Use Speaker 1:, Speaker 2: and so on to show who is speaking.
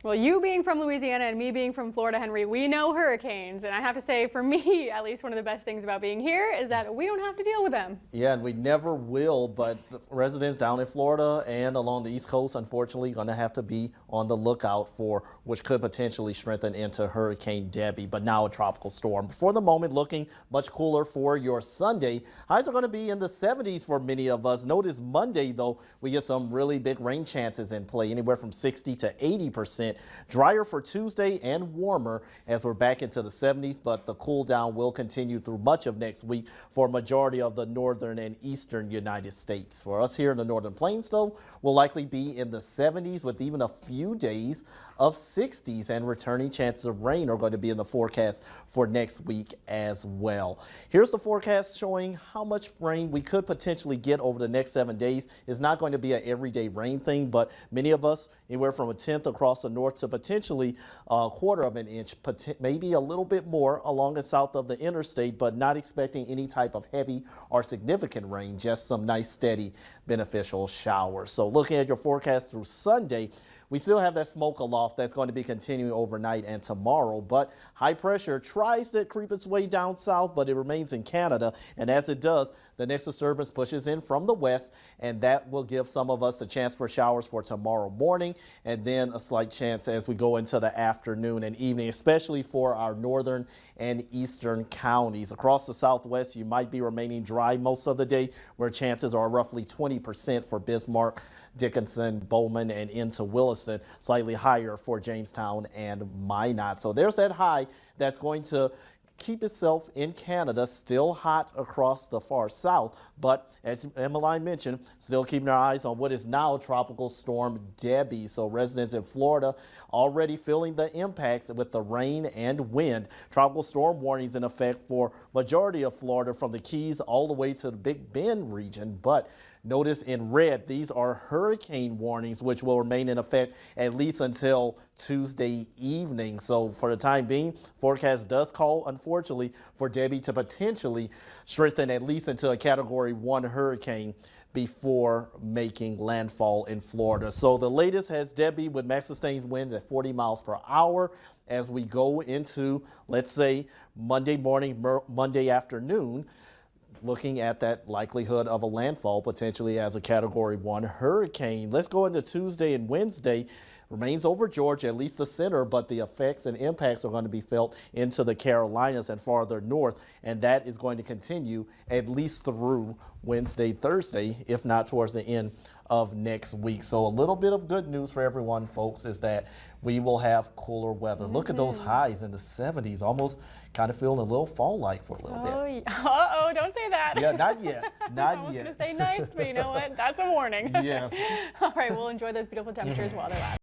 Speaker 1: Well, you being from Louisiana and me being from Florida, Henry, we know hurricanes. And I have to say, for me, at least one of the best things about being here is that we don't have to deal with them.
Speaker 2: Yeah, and we never will, but residents down in Florida and along the East Coast, unfortunately, going to have to be on the lookout for which could potentially strengthen into Hurricane Debbie, but now a tropical storm. For the moment, looking much cooler for your Sunday. Highs are going to be in the 70s for many of us. Notice Monday, though, we get some really big rain chances in play, anywhere from 60 to 80%. Drier for Tuesday and warmer as we're back into the 70s, but the cool down will continue through much of next week for a majority of the northern and eastern United States. For us here in the Northern Plains, though, we'll likely be in the 70s with even a few days of 60s, and returning chances of rain are going to be in the forecast for next week as well. Here's the forecast showing how much rain we could potentially get over the next 7 days. It's not going to be an everyday rain thing, but many of us anywhere from 1/10 across the north to potentially a 1/4 of an inch, maybe a little bit more along and south of the interstate, but not expecting any type of heavy or significant rain, just some nice steady beneficial showers. So looking at your forecast through Sunday, we still have that smoke aloft that's going to be continuing overnight and tomorrow, but high pressure tries to creep its way down south, but it remains in Canada. And as it does, the next disturbance pushes in from the west, and that will give some of us the chance for showers for tomorrow morning, and then a slight chance as we go into the afternoon and evening, especially for our northern and eastern counties. Across the southwest, you might be remaining dry most of the day, where chances are roughly 20% for Bismarck, Dickinson, Bowman, and into Williston, slightly higher for Jamestown and Minot. So there's that high that's going to keep itself in Canada, still hot across the far south, but as Emmeline mentioned, still keeping our eyes on what is now Tropical Storm Debbie. So residents in Florida already feeling the impacts with the rain and wind. Tropical storm warnings in effect for majority of Florida from the Keys all the way to the Big Bend region, but notice in red, these are hurricane warnings, which will remain in effect at least until Tuesday evening. So for the time being, forecast does call, unfortunately, for Debbie to potentially strengthen at least into a Category 1 hurricane before making landfall in Florida. So the latest has Debbie with max sustained winds at 40 miles per hour as we go into, let's say, Monday morning, Monday afternoon, looking at that likelihood of a landfall potentially as a Category 1 hurricane. Let's go into Tuesday and Wednesday. Remains over Georgia, at least the center, but the effects and impacts are going to be felt into the Carolinas and farther north, and that is going to continue at least through Wednesday, Thursday, if not towards the end of next week. So a little bit of good news for everyone, folks, is that we will have cooler weather. Look at those highs in the 70s, almost kind of feeling a little fall-like for a little bit.
Speaker 1: Uh-oh, don't say that.
Speaker 2: Yeah, not yet. Not
Speaker 1: I was
Speaker 2: yet.
Speaker 1: going to say nice, but you know what? That's a warning.
Speaker 2: Yes.
Speaker 1: All right, we'll enjoy those beautiful temperatures while they last.